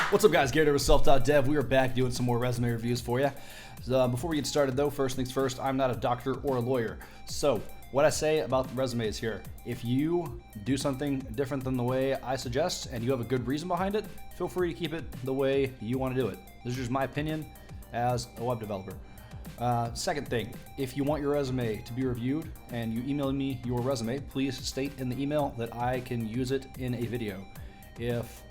What's up, guys? Garrett with Self.dev. We are back doing some more resume reviews for you. Before we get started, though, first things first, I'm not a doctor or a lawyer. So what I say about resumes here, if you do something different than the way I suggest and you have a good reason behind it, feel free to keep it the way you want to do it. This is just my opinion as a web developer. Second thing, if you want your resume to be reviewed and you email me your resume, please state in the email that I can use it in a video. If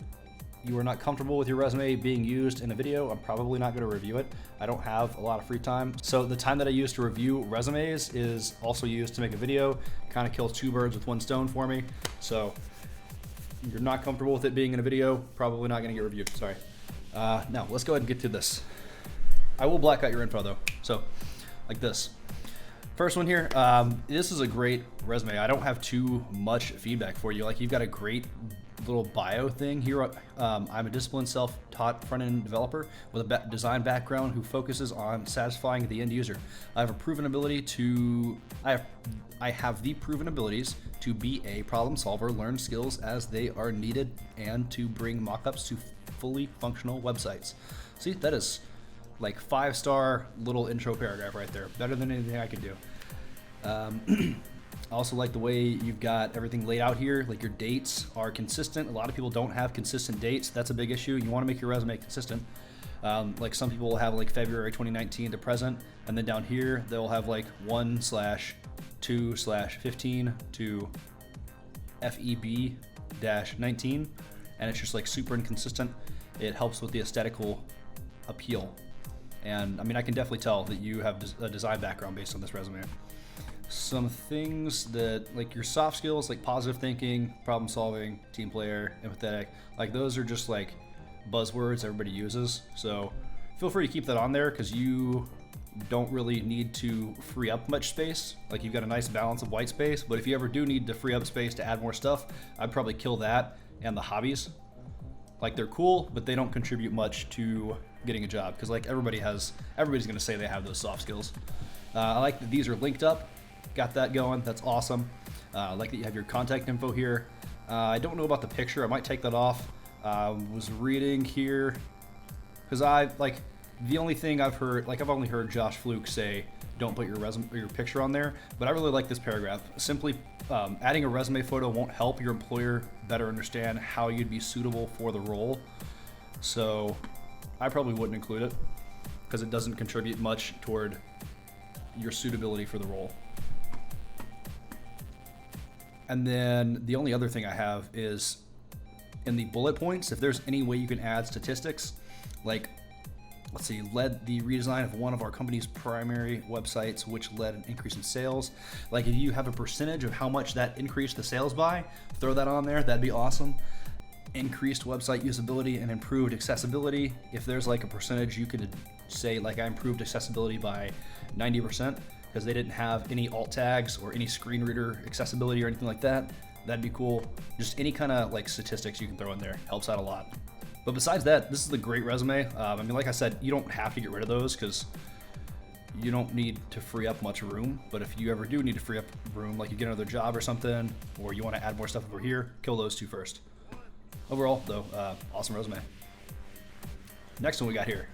you are not comfortable with your resume being used in a video, I'm probably not going to review it. I don't have a lot of free time. So the time that I use to review resumes is also used to make a video. Kind of kills two birds with one stone for me. So if you're not comfortable with it being in a video, probably not going to get reviewed. Sorry. Now let's go ahead and get to this. I will black out your info though. So like this. First one here, this is a great resume. I don't have too much feedback for you. Like, you've got a great little bio thing here. I'm a disciplined self-taught front-end developer with a design background who focuses on satisfying the end user. I have the proven abilities to be a problem solver, learn skills as they are needed, and to bring mock-ups to fully functional websites. See, that is like 5-star little intro paragraph right there. Better than anything I could do. I also like the way you've got everything laid out here. Like, your dates are consistent. A lot of people don't have consistent dates. That's a big issue. You want to make your resume consistent. Like, some people will have like February 2019 to present, and then down here they'll have like 1/2/15 to FEB-19, and it's just like super inconsistent. It helps with the aesthetical appeal. And I mean, I can definitely tell that you have a design background based on this resume. Some things that, like, your soft skills, like positive thinking, problem solving, team player, empathetic, like, those are just like buzzwords everybody uses. So feel free to keep that on there, because you don't really need to free up much space. Like, you've got a nice balance of white space, but if you ever do need to free up space to add more stuff, I'd probably kill that and the hobbies. Like, they're cool, but they don't contribute much to getting a job, because like everybody's gonna say they have those soft skills. I like that these are linked up. Got that going. That's awesome. I like that you have your contact info here. I don't know about the picture. I might take that off. Was reading here because the only thing I've heard, like, I've only heard Josh Fluke say don't put your resume or your picture on there, but I really like this paragraph. Simply adding a resume photo won't help your employer better understand how you'd be suitable for the role. So I probably wouldn't include it because it doesn't contribute much toward your suitability for the role. And then the only other thing I have is in the bullet points, if there's any way you can add statistics, like, let's see, led the redesign of one of our company's primary websites, which led an increase in sales. Like, if you have a percentage of how much that increased the sales by, throw that on there. That'd be awesome. Increased website usability and improved accessibility. If there's like a percentage, you could say, like, I improved accessibility by 90% because they didn't have any alt tags or any screen reader accessibility or anything like that. That'd be cool. Just any kind of like statistics you can throw in there helps out a lot. But besides that, this is a great resume. I mean, like I said, you don't have to get rid of those because you don't need to free up much room. But if you ever do need to free up room, like you get another job or something, or you want to add more stuff over here, kill those two first. Overall, though, awesome resume. Next one we got here.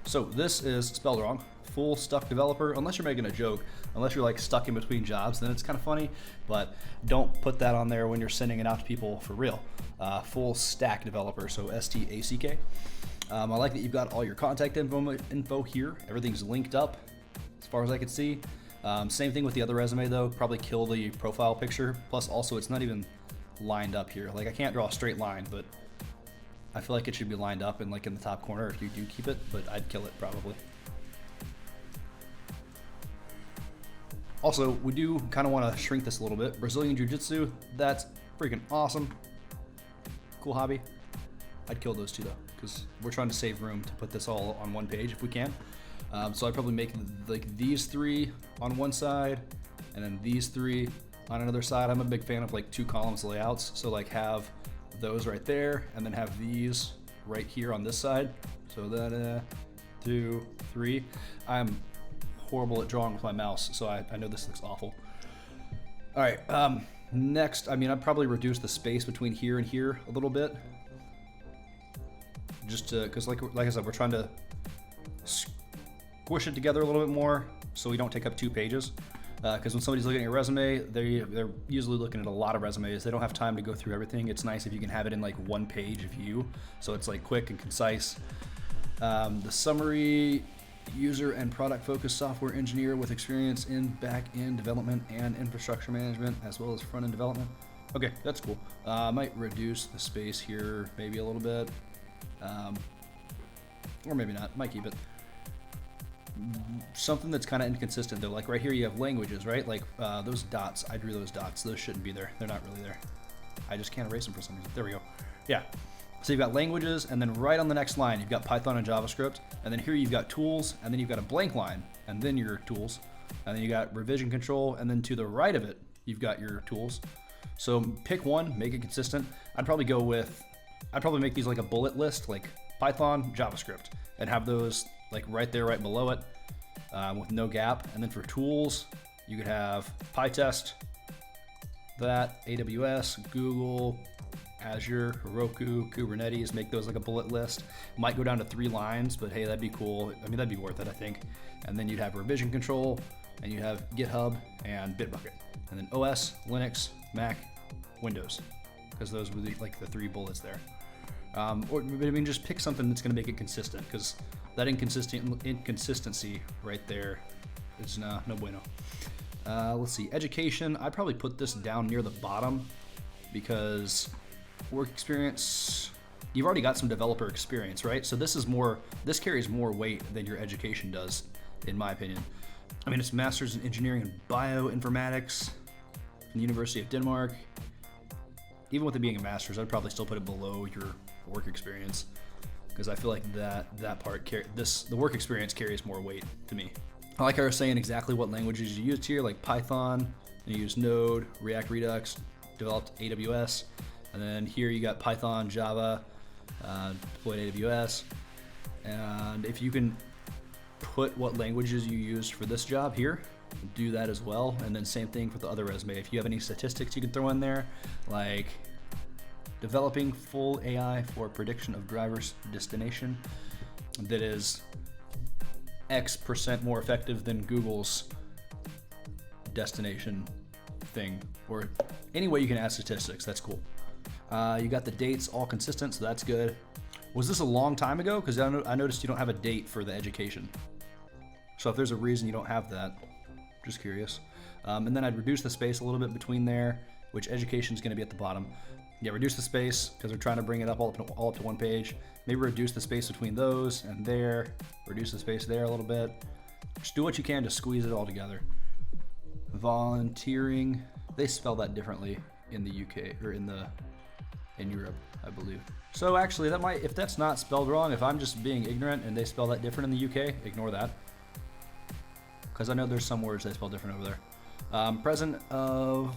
So this is spelled wrong. Full stack developer, unless you're making a joke, unless you're like stuck in between jobs, then it's kind of funny, but don't put that on there when you're sending it out to people for real. Full stack developer, so STACK. I like that you've got all your contact info here. Everything's linked up as far as I can see. Same thing with the other resume though, probably kill the profile picture. Plus also it's not even lined up here. Like, I can't draw a straight line, but I feel like it should be lined up and like in the top corner if you do keep it, but I'd kill it probably. Also, we do kind of want to shrink this a little bit. Brazilian Jiu-Jitsu, that's freaking awesome. Cool hobby. I'd kill those two though, because we're trying to save room to put this all on one page if we can. So I'd probably make like these three on one side and then these three on another side. I'm a big fan of like 2 columns layouts. So like have those right there and then have these right here on this side. So that 2, 3. I'm horrible at drawing with my mouse, so I know this looks awful. All right, next, I mean, I'd probably reduce the space between here and here a little bit. just to, because like I said, we're trying to squish it together a little bit more so we don't take up 2 pages. Because when somebody's looking at your resume, they're usually looking at a lot of resumes. They don't have time to go through everything. It's nice if you can have it in like 1-page view, so it's like quick and concise. The summary: user and product focused software engineer with experience in back-end development and infrastructure management, as well as front-end development. Okay, that's cool. I might reduce the space here maybe a little bit, or maybe not. Might keep it. Something that's kind of inconsistent though, like right here you have languages, right? Like those dots, I drew those dots. Those shouldn't be there. They're not really there. I just can't erase them for some reason. There we go. Yeah. So you've got languages, and then right on the next line you've got Python and JavaScript, and then here you've got tools, and then you've got a blank line, and then your tools, and then you got revision control, and then to the right of it you've got your tools. So pick one, make it consistent. I'd probably make these like a bullet list, like Python, JavaScript, and have those like right there, right below it, with no gap. And then for tools, you could have PyTest, that, AWS, Google, Azure, Heroku, Kubernetes, make those like a bullet list. Might go down to 3 lines, but hey, that'd be cool. I mean, that'd be worth it, I think. And then you'd have revision control, and you have GitHub and Bitbucket. And then OS, Linux, Mac, Windows, because those were like the 3 bullets there. Or I mean, just pick something that's going to make it consistent, because that inconsistency right there is no bueno. Let's see, education. I'd probably put this down near the bottom, because work experience, you've already got some developer experience, right? So this carries more weight than your education does, in my opinion. I mean, it's master's in engineering and bioinformatics from the University of Denmark. Even with it being a master's, I'd probably still put it below your work experience, because I feel like that part, the work experience carries more weight to me. I like how you're saying exactly what languages you used here, like Python, you use Node, React Redux, developed AWS, and then here you got Python, Java, deployed AWS. And if you can put what languages you used for this job here, do that as well. And then same thing for the other resume. If you have any statistics you can throw in there, like developing full AI for prediction of driver's destination that is X% more effective than Google's destination thing, or any way you can add statistics, that's cool. You got the dates all consistent, so that's good. Was this a long time ago? Because I noticed you don't have a date for the education. So if there's a reason you don't have that, just curious. And then I'd reduce the space a little bit between there, which education is going to be at the bottom. Yeah, reduce the space because we're trying to bring it up all up to 1 page. Maybe reduce the space between those and there. Reduce the space there a little bit. Just do what you can to squeeze it all together. Volunteering, they spell that differently in the UK or in Europe, I believe. So actually, that might, if that's not spelled wrong, if I'm just being ignorant and they spell that different in the UK, ignore that. Because I know there's some words they spell different over there. President of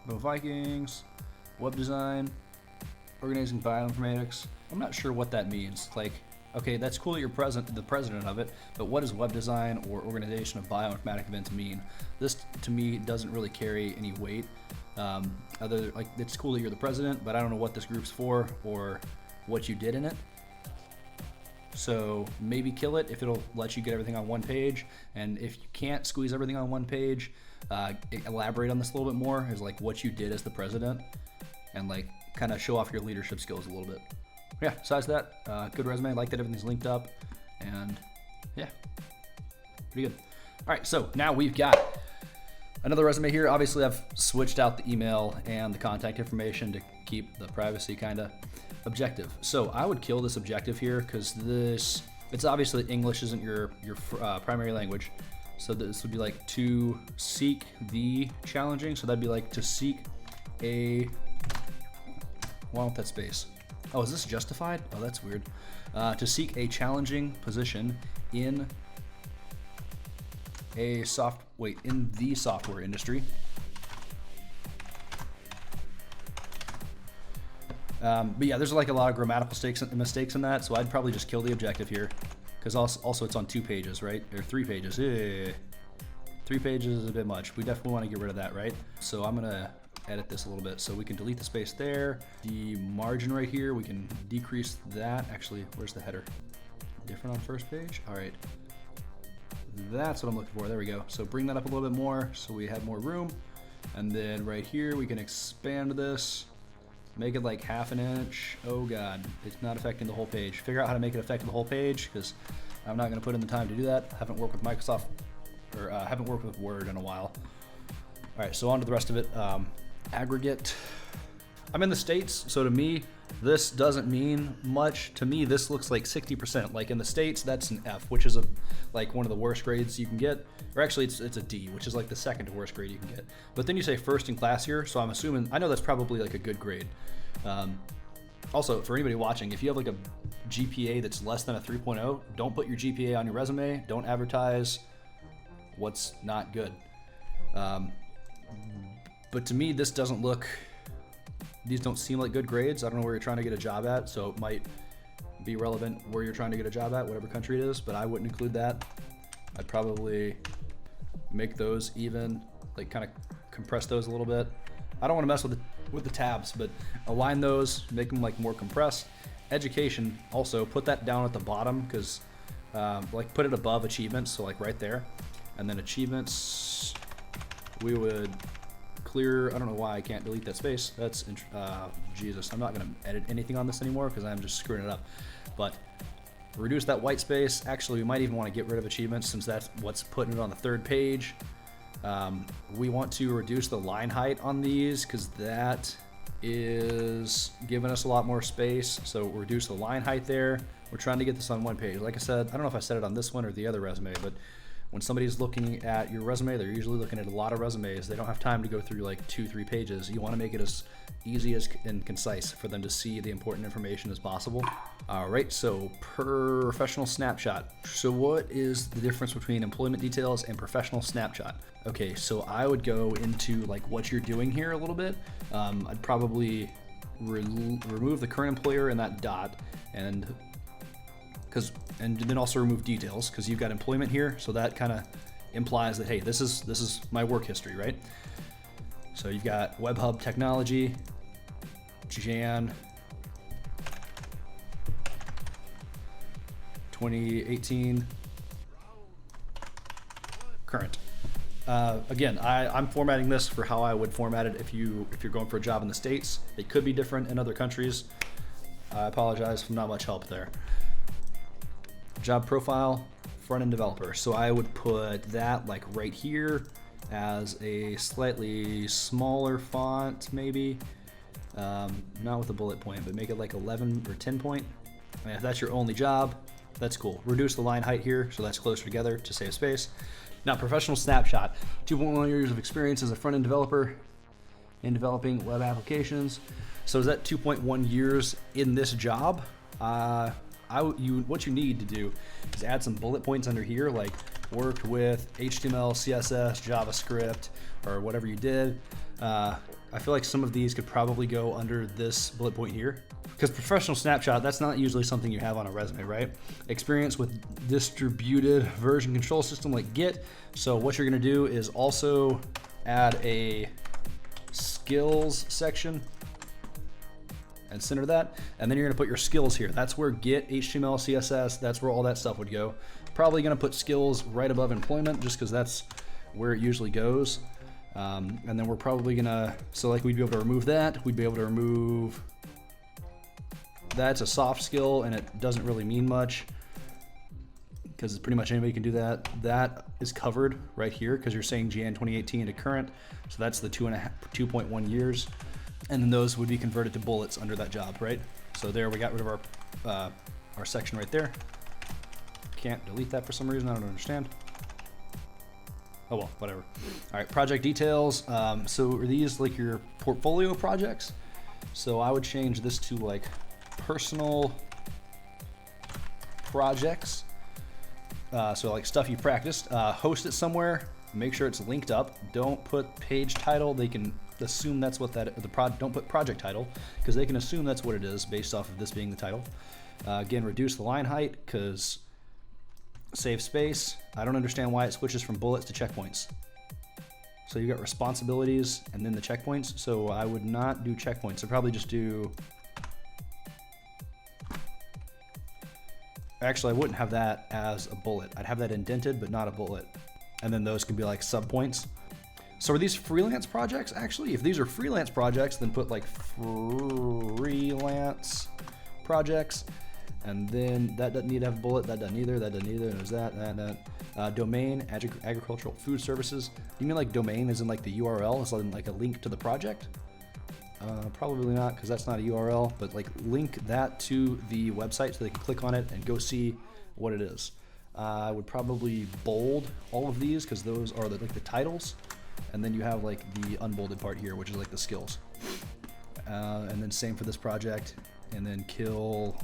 the Vikings, web design, organizing bioinformatics. I'm not sure what that means. Like, okay, that's cool that you're the president of it, but what does web design or organization of bioinformatic events mean? This, to me, doesn't really carry any weight. Like, it's cool that you're the president, but I don't know what this group's for or what you did in it. So maybe kill it if it'll let you get everything on 1 page. And if you can't squeeze everything on 1 page, elaborate on this a little bit more, is like what you did as the president, and like kind of show off your leadership skills a little bit. Yeah, besides that, good resume. I like that everything's linked up, and yeah, pretty good. All right, so now we've got another resume here. Obviously, I've switched out the email and the contact information to keep the privacy kind of objective. So I would kill this objective here because it's obviously English isn't your primary language. So this would be like to seek the challenging. So that'd be like to seek a, why don't that space? Oh, is this justified? Oh, that's weird. To seek a challenging position in the software industry. But yeah, there's like a lot of grammatical mistakes in that, so I'd probably just kill the objective here, because also it's on 2 pages, right? Or 3 pages. 3 pages is a bit much. We definitely want to get rid of that, right? So I'm gonna edit this a little bit. So we can delete the space there. The margin right here, we can decrease that. Actually, where's the header? Different on first page? All right. That's what I'm looking for. There we go. So bring that up a little bit more so we have more room. And then right here, we can expand this, make it like 1/2 inch. Oh God, it's not affecting the whole page. Figure out how to make it affect the whole page, because I'm not gonna put in the time to do that. Haven't worked with Microsoft, or haven't worked with Word in a while. All right, so on to the rest of it. Aggregate. I'm in the States, so to me, this doesn't mean much. To me, this looks like 60%. Like in the States, that's an F, which is like one of the worst grades you can get. Or actually, it's a D, which is like the second to worst grade you can get. But then you say first in class here, so I'm assuming, I know that's probably like a good grade. Also, for anybody watching, if you have like a GPA that's less than a 3.0, don't put your GPA on your resume. Don't advertise what's not good. But to me, this doesn't look, these don't seem like good grades. I don't know where you're trying to get a job at, so it might be relevant where you're trying to get a job at, whatever country it is, but I wouldn't include that. I'd probably make those even, like kind of compress those a little bit. I don't want to mess with the tabs, but align those, make them like more compressed. Education, also put that down at the bottom, because like put it above achievements, so like right there. And then achievements, we would clear, I don't know why I can't delete that space. That's, Jesus, I'm not gonna edit anything on this anymore because I'm just screwing it up. But reduce that white space. Actually, we might even want to get rid of achievements since that's what's putting it on the 3rd page. We want to reduce the line height on these because that is giving us a lot more space. So reduce the line height there. We're trying to get this on one page. Like I said, I don't know if I said it on this one or the other resume, but when somebody's looking at your resume, they're usually looking at a lot of resumes. They don't have time to go through like 2-3 pages. You want to make it as easy and concise for them to see the important information as possible. All right, so professional snapshot. So what is the difference between employment details and professional snapshot? Okay, so I would go into like what you're doing here a little bit. I'd probably remove the current employer and that dot, and then also remove details because you've got employment here, so that kind of implies that, hey, this is my work history, right? So you've got WebHub Technology, Jan 2018, current. Again, I'm formatting this for how I would format it if you're going for a job in the States. It could be different in other countries. I apologize for not much help there. Job profile, front-end developer. So I would put that like right here as a slightly smaller font, maybe. Not with a bullet point, but make it like 11 or 10 point. And if that's your only job, that's cool. Reduce the line height here so that's closer together to save space. Now, professional snapshot. 2.1 years of experience as a front-end developer in developing web applications. So is that 2.1 years in this job? What you need to do is add some bullet points under here, like worked with HTML, CSS, JavaScript, or whatever you did. I feel like some of these could probably go under this bullet point here, because professional snapshot, that's not usually something you have on a resume, right? Experience with distributed version control system like Git. So what you're gonna do is also add a skills section and center that, and then you're gonna put your skills here. That's where Git, HTML, CSS, that's where all that stuff would go. Probably gonna put skills right above employment just because that's where it usually goes. And then we're probably gonna, so like we'd be able to remove that. We'd be able to remove, that's a soft skill and it doesn't really mean much because pretty much anybody can do that. That is covered right here because you're saying Jan 2018 to current. So that's the 2.1 years. And then those would be converted to bullets under that job, right? So there we got rid of our section right there. Can't delete that for some reason, I don't understand. Oh well, whatever. All right, project details. So are these like your portfolio projects? So I would change this to like personal projects. So like stuff you practiced. Host it somewhere, make sure it's linked up. Don't put page title, they can assume that's what don't put project title, because they can assume that's what it is based off of this being the title. Again, reduce the line height, because save space. I don't understand why it switches from bullets to checkpoints. So you got responsibilities and then the checkpoints. So I would not do checkpoints. I'd probably just do, actually I wouldn't have that as a bullet. I'd have that indented, but not a bullet. And then those can be like subpoints. So are these freelance projects? Actually, if these are freelance projects, then put like freelance projects. And then that doesn't need to have a bullet, that doesn't either, that doesn't either, there's that. Domain, agricultural, food services. You mean like domain is in like the URL, is like a link to the project? Probably not, because that's not a URL, but like link that to the website so they can click on it and go see what it is. I would probably bold all of these because those are like the titles. And then you have like the unbolded part here, which is like the skills. And then same for this project, and then kill.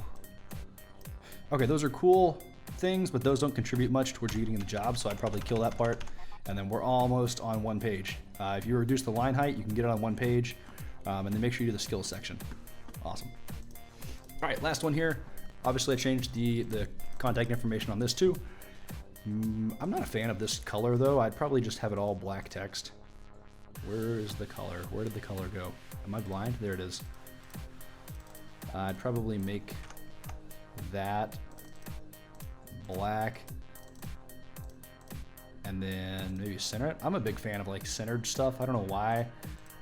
Okay, those are cool things, but those don't contribute much towards you getting the job, so I'd probably kill that part. And then we're almost on one page. If you reduce the line height, you can get it on one page, and then make sure you do the skills section. Awesome. All right, last one here. Obviously, I changed the contact information on this too. I'm not a fan of this color though. I'd probably just have it all black text. Where is the color? Where did the color go? Am I blind? There it is. I'd probably make that black and then maybe center it. I'm a big fan of like centered stuff. I don't know why,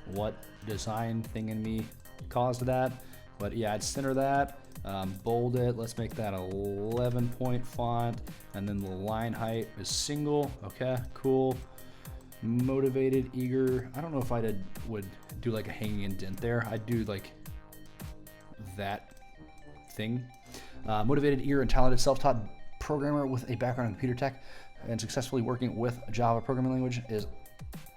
what design thing in me caused that, but yeah, I'd center that, bold it. Let's make that 11-point font, and then the line height is single. Okay, cool. Motivated, eager. I don't know if I would do like a hanging indent there. I'd do like that thing. Motivated, eager, and talented self-taught programmer with a background in computer tech and successfully working with Java programming language is.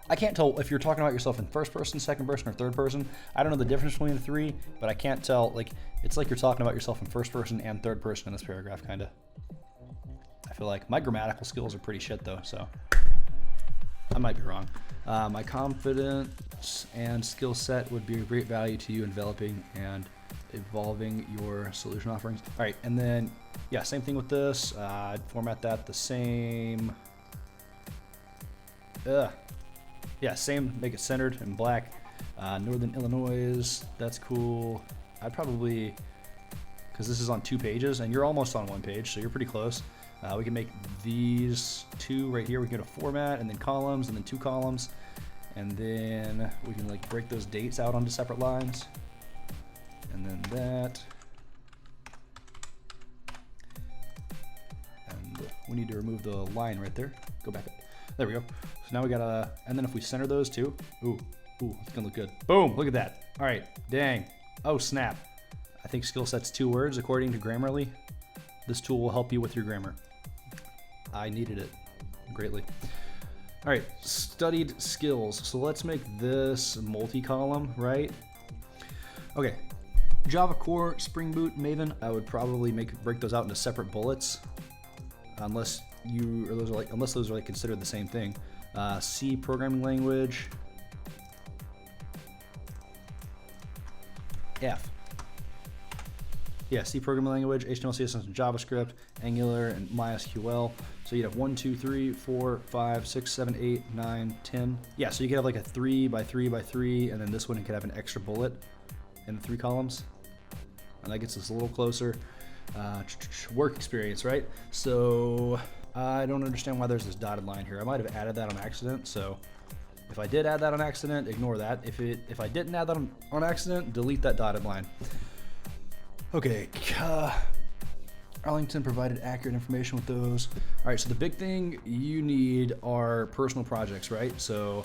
I can't tell if you're talking about yourself in first person, second person, or third person. I don't know the difference between the three, but I can't tell. Like, it's like you're talking about yourself in first person and third person in this paragraph, kind of. I feel like my grammatical skills are pretty shit though, so I might be wrong. My confidence and skill set would be of great value to you in developing and evolving your solution offerings. All right, and then yeah, same thing with this. I'd format that the same. Yeah, same. Make it centered in black. Northern Illinois, that's cool. I'd probably, because this is on 2 pages and you're almost on 1 page, so you're pretty close. We can make these 2 right here. We can go to format and then columns and then 2 columns, and then we can like break those dates out onto separate lines, and then that. And we need to remove the line right there. Go back up. There we go. So now we got a, and then if we center those 2, ooh, it's gonna look good. Boom, look at that. All right, dang. Oh snap. I think skill set's 2 words according to Grammarly. This tool will help you with your grammar. I needed it greatly. All right, studied skills. So let's make this multi-column, right? Okay, Java Core, Spring Boot, Maven. I would probably break those out into separate bullets, unless those are like considered the same thing. C programming language. F. Yeah, C programming language, HTML, CSS, and JavaScript, Angular, and MySQL. So you'd have 1, 2, 3, 4, 5, 6, 7, 8, 9, 10. Yeah, so you could have like a 3 by 3 by 3, and then this one could have an extra bullet in the 3 columns. And that gets us a little closer. Work experience, right? So I don't understand why there's this dotted line here. I might have added that on accident, so if I did add that on accident, ignore that. If I didn't add that on accident, delete that dotted line. Okay, Arlington provided accurate information with those. All right, so the big thing you need are personal projects, right? So, all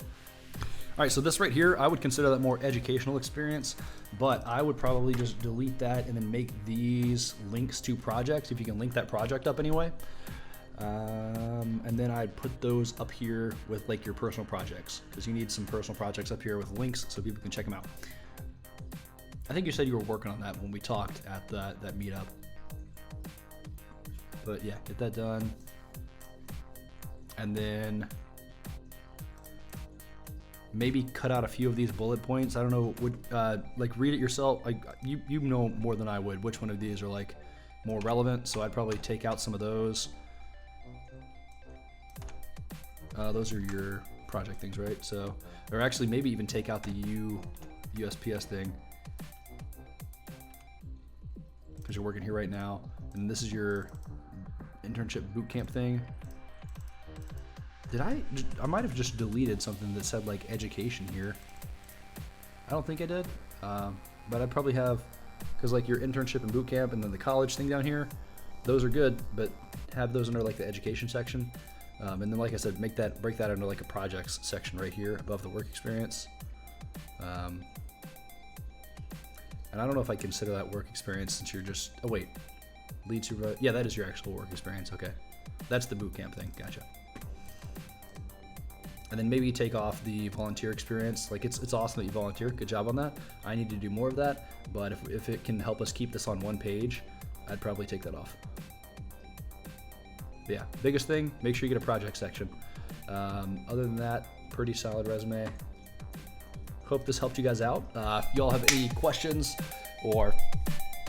right, so this right here, I would consider that more educational experience, but I would probably just delete that and then make these links to projects, if you can link that project up anyway. And then I'd put those up here with like your personal projects, because you need some personal projects up here with links so people can check them out. I think you said you were working on that when we talked at that meetup. But yeah, get that done. And then maybe cut out a few of these bullet points. I don't know, like read it yourself. Like you know more than I would which one of these are like more relevant, so I'd probably take out some of those. Those are your project things, right? So, or actually maybe even take out the USPS thing, because you're working here right now, and this is your internship bootcamp thing. I might have just deleted something that said like education here. I don't think I did, but I probably have, because like your internship and bootcamp and then the college thing down here, those are good, but have those under like the education section. And then like I said, break that under like a projects section right here above the work experience. And I don't know if I consider that work experience since you're just, oh wait, lead supervisor. Yeah, that is your actual work experience. Okay. That's the bootcamp thing. Gotcha. And then maybe take off the volunteer experience. Like it's awesome that you volunteer. Good job on that. I need to do more of that. But if it can help us keep this on one page, I'd probably take that off. But yeah, biggest thing, make sure you get a project section. Other than that, pretty solid resume. Hope this helped you guys out. If y'all have any questions or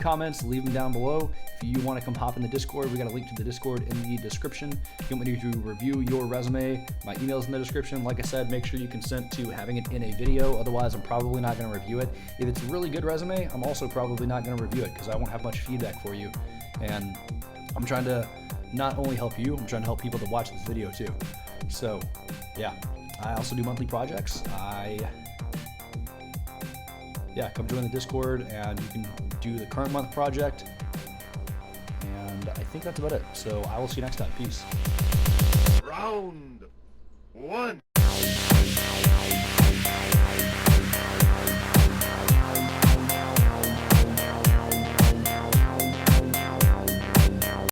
comments, leave them down below. If you want to come hop in the Discord, we got a link to the Discord in the description. If you want me to review your resume, my email's in the description. Like I said, make sure you consent to having it in a video. Otherwise, I'm probably not going to review it. If it's a really good resume, I'm also probably not going to review it because I won't have much feedback for you. And I'm trying to not only help you, I'm trying to help people that watch this video too. So yeah, I also do monthly projects. Come join the Discord and you can do the current month project. And I think that's about it. So I will see you next time. Peace. Round 1.